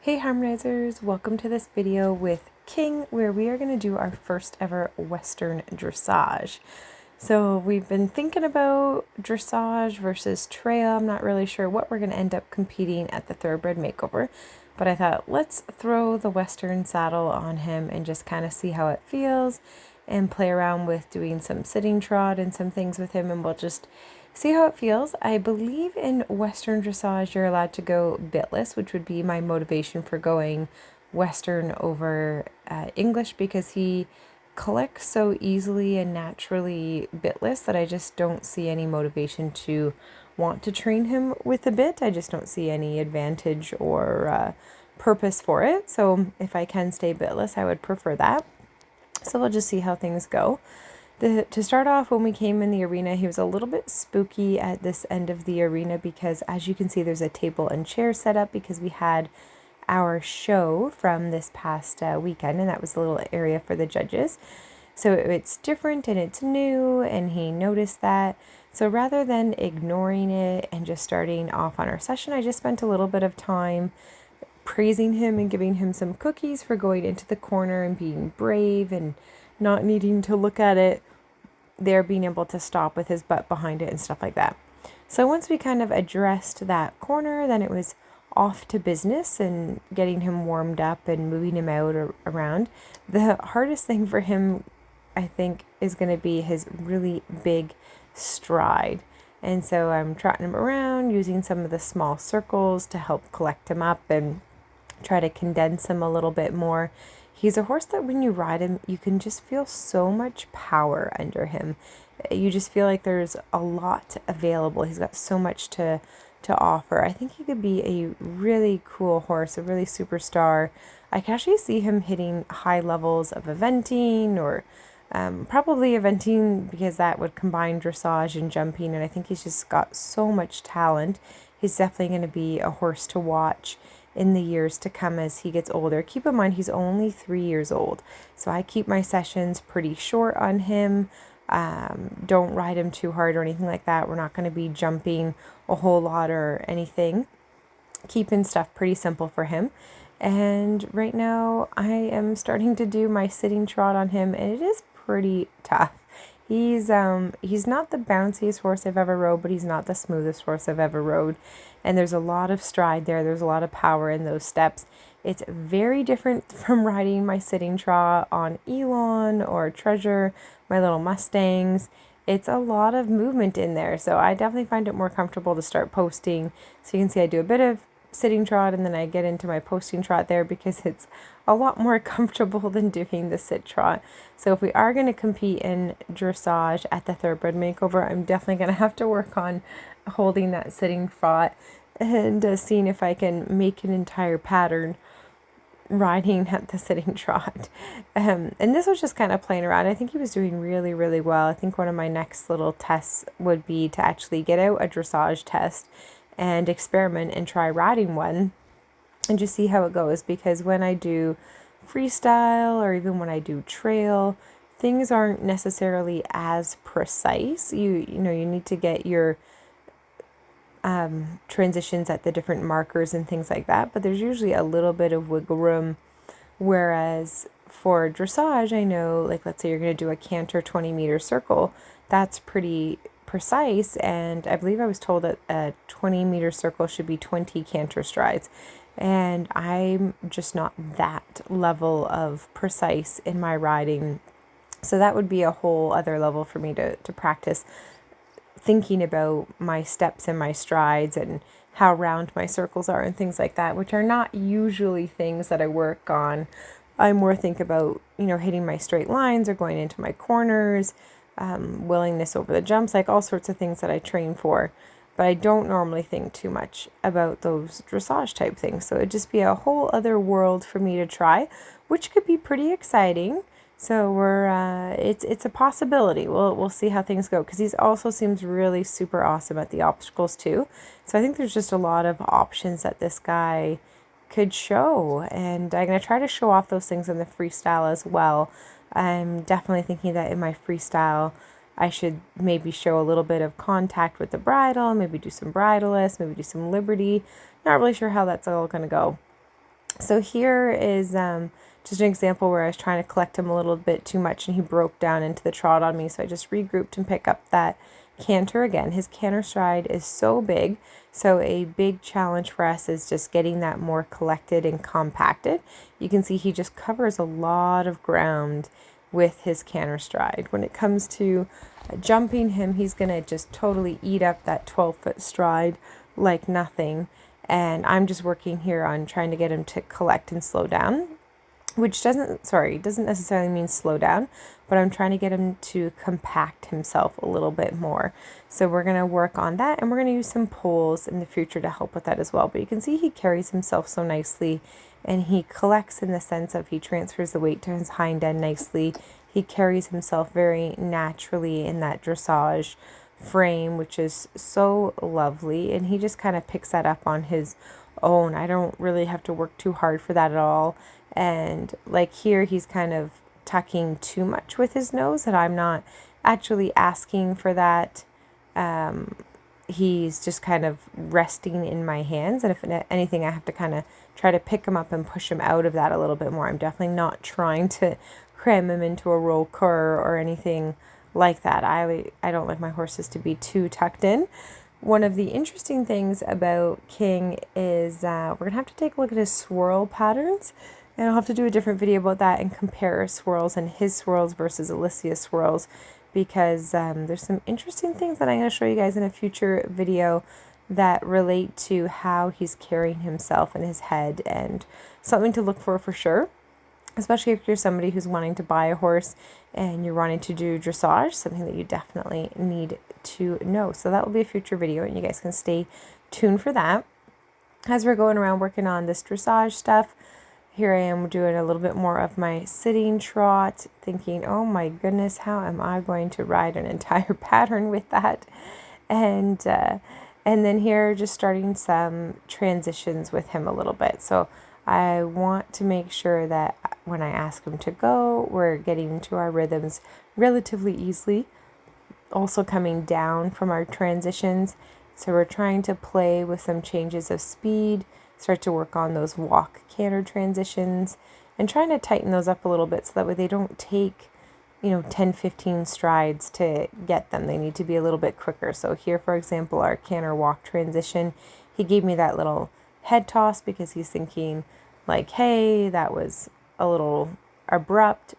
Hey harmonizers, welcome to this video with King, where we are going to do our first ever Western dressage. So we've been thinking about dressage versus trail. I'm not really sure what we're going to end up competing at the Thoroughbred makeover, but I thought let's throw the Western saddle on him and just kind of see how it feels and play around with doing some sitting trot and some things with him, and we'll just see how it feels. I believe in Western dressage you're allowed to go bitless, which would be my motivation for going Western over English, because he collects so easily and naturally bitless that I just don't see any motivation to want to train him with a bit. I just don't see any advantage or purpose for it. So if I can stay bitless, I would prefer that. So we'll just see how things go. To start off, when we came in the arena, he was a little bit spooky at this end of the arena because, as you can see, there's a table and chair set up because we had our show from this past weekend, and that was a little area for the judges. So it's different and it's new, and he noticed that. So rather than ignoring it and just starting off on our session, I just spent a little bit of time praising him and giving him some cookies for going into the corner and being brave and not needing to look at it there, being able to stop with his butt behind it and stuff like that. So once we kind of addressed that corner, then it was off to business and getting him warmed up and moving him out or around. The hardest thing for him, I think, is going to be his really big stride. And so I'm trotting him around using some of the small circles to help collect him up and try to condense him a little bit more. He's a horse that when you ride him, you can just feel so much power under him. You just feel like there's a lot available. He's got so much to offer. I think he could be a really cool horse, a really superstar. I can actually see him hitting high levels of eventing, or probably eventing, because that would combine dressage and jumping, and I think he's just got so much talent. He's definitely going to be a horse to watch in the years to come as he gets older. Keep in mind, he's only 3 years old, so I keep my sessions pretty short on him. Don't ride him too hard or anything like that. We're not going to be jumping a whole lot or anything. Keeping stuff pretty simple for him. And right now I am starting to do my sitting trot on him, and it is pretty tough. He's not the bounciest horse I've ever rode, but he's not the smoothest horse I've ever rode. And there's a lot of stride there. There's a lot of power in those steps. It's very different from riding my sitting trot on Elon or Treasure, my little Mustangs. It's a lot of movement in there. So I definitely find it more comfortable to start posting. So you can see I do a bit of sitting trot and then I get into my posting trot there because it's a lot more comfortable than doing the sit trot. So if we are going to compete in dressage at the Thoroughbred makeover, I'm definitely going to have to work on holding that sitting trot and seeing if I can make an entire pattern riding at the sitting trot. And this was just kind of playing around. I think he was doing really, really well. I think one of my next little tests would be to actually get out a dressage test and experiment and try riding one and just see how it goes, because when I do freestyle or even when I do trail, things aren't necessarily as precise. You know, you need to get your transitions at the different markers and things like that, but there's usually a little bit of wiggle room. Whereas for dressage, I know, like, let's say you're going to do a canter 20-meter circle, that's pretty precise, and I believe I was told that a 20-meter circle should be 20 canter strides, and I'm just not that level of precise in my riding. So that would be a whole other level for me to practice thinking about my steps and my strides and how round my circles are and things like that, which are not usually things that I work on. I more think about, you know, hitting my straight lines or going into my corners, willingness over the jumps, like all sorts of things that I train for. But I don't normally think too much about those dressage type things. So it'd just be a whole other world for me to try, which could be pretty exciting. So it's a possibility. We'll see how things go, because he also seems really super awesome at the obstacles too. So I think there's just a lot of options that this guy could show, and I'm gonna try to show off those things in the freestyle as well. I'm definitely thinking that in my freestyle I should maybe show a little bit of contact with the bridle, maybe do some bridleless, maybe do some liberty. Not really sure how that's all gonna go. So here is just an example where I was trying to collect him a little bit too much and he broke down into the trot on me. So I just regrouped and picked up that canter again. His canter stride is so big. So a big challenge for us is just getting that more collected and compacted. You can see he just covers a lot of ground with his canter stride. When it comes to jumping him, he's going to just totally eat up that 12-foot stride like nothing. And I'm just working here on trying to get him to collect and slow down, which doesn't necessarily mean slow down, but I'm trying to get him to compact himself a little bit more. So we're going to work on that, and we're going to use some poles in the future to help with that as well. But you can see he carries himself so nicely, and he collects in the sense of he transfers the weight to his hind end nicely. He carries himself very naturally in that dressage frame, which is so lovely, and he just kind of picks that up on his own. I don't really have to work too hard for that at all. And like here, he's kind of tucking too much with his nose, and I'm not actually asking for that. He's just kind of resting in my hands, and if anything, I have to kind of try to pick him up and push him out of that a little bit more. I'm definitely not trying to cram him into a roll cur or anything like that. I don't like my horses to be too tucked in. One of the interesting things about King is we're going to have to take a look at his swirl patterns, and I'll have to do a different video about that and compare swirls and his swirls versus Alicia's swirls, because there's some interesting things that I'm going to show you guys in a future video that relate to how he's carrying himself in his head, and something to look for sure. Especially if you're somebody who's wanting to buy a horse and you're wanting to do dressage, something that you definitely need to know. So that will be a future video, and you guys can stay tuned for that. As we're going around working on this dressage stuff, here I am doing a little bit more of my sitting trot, thinking, oh my goodness, how am I going to ride an entire pattern with that? And then here, just starting some transitions with him a little bit. So I want to make sure that when I ask him to go, we're getting into our rhythms relatively easily. Also coming down from our transitions. So we're trying to play with some changes of speed, start to work on those walk canter transitions, and trying to tighten those up a little bit so that way they don't take, 10, 15 strides to get them. They need to be a little bit quicker. So here, for example, our canter walk transition, he gave me that little head toss because he's thinking like, hey, that was a little abrupt,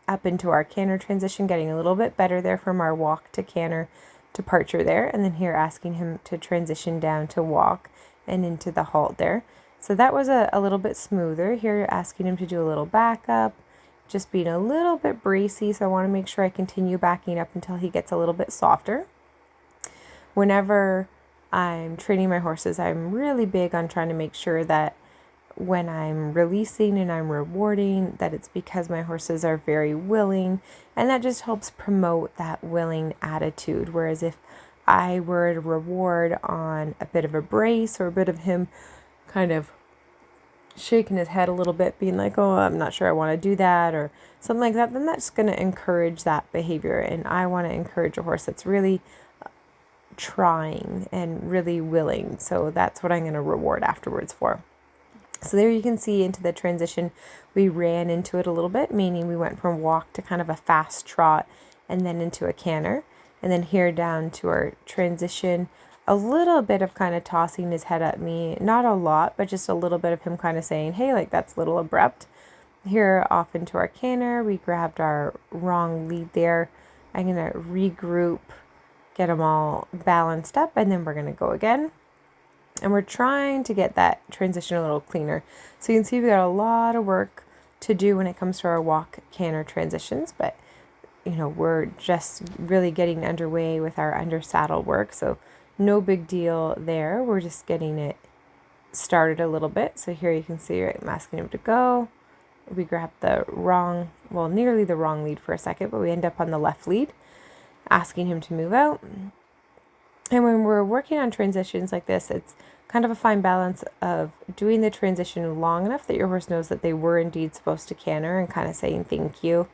up into our canter transition, getting a little bit better there from our walk to canter departure there. And then here asking him to transition down to walk and into the halt there. So that was a little bit smoother. Here asking him to do a little backup, just being a little bit bracy. So I want to make sure I continue backing up until he gets a little bit softer. Whenever I'm training my horses, I'm really big on trying to make sure that when I'm releasing and I'm rewarding, that it's because my horses are very willing, and that just helps promote that willing attitude. Whereas if I were to reward on a bit of a brace or a bit of him kind of shaking his head a little bit, being like, oh, I'm not sure I want to do that or something like that, then that's going to encourage that behavior. And I want to encourage a horse that's really trying and really willing. So that's what I'm going to reward afterwards for. So there you can see into the transition, we ran into it a little bit, meaning we went from walk to kind of a fast trot and then into a canter. And then here down to our transition, a little bit of kind of tossing his head at me, not a lot, but just a little bit of him kind of saying, hey, like that's a little abrupt. Here off into our canter, we grabbed our wrong lead there. I'm going to regroup, get them all balanced up, and then we're going to go again. And we're trying to get that transition a little cleaner. So you can see we got a lot of work to do when it comes to our walk canter transitions, but we're just really getting underway with our under saddle work. So no big deal there. We're just getting it started a little bit. So here you can see, right, I'm asking him to go. We grab the wrong, well, nearly the wrong lead for a second, but we end up on the left lead, asking him to move out. And when we're working on transitions like this, it's kind of a fine balance of doing the transition long enough that your horse knows that they were indeed supposed to canter and kind of saying thank you,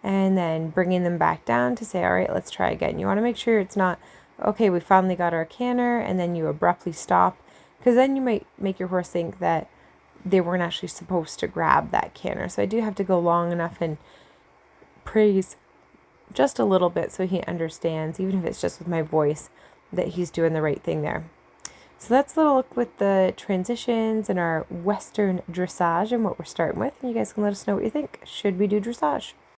and then bringing them back down to say, all right, let's try again. You want to make sure it's not, okay, we finally got our canter, and then you abruptly stop, because then you might make your horse think that they weren't actually supposed to grab that canter. So I do have to go long enough and praise just a little bit so he understands, even if it's just with my voice, that he's doing the right thing there. So that's a little look with the transitions and our Western dressage and what we're starting with. And you guys can let us know what you think. Should we do dressage?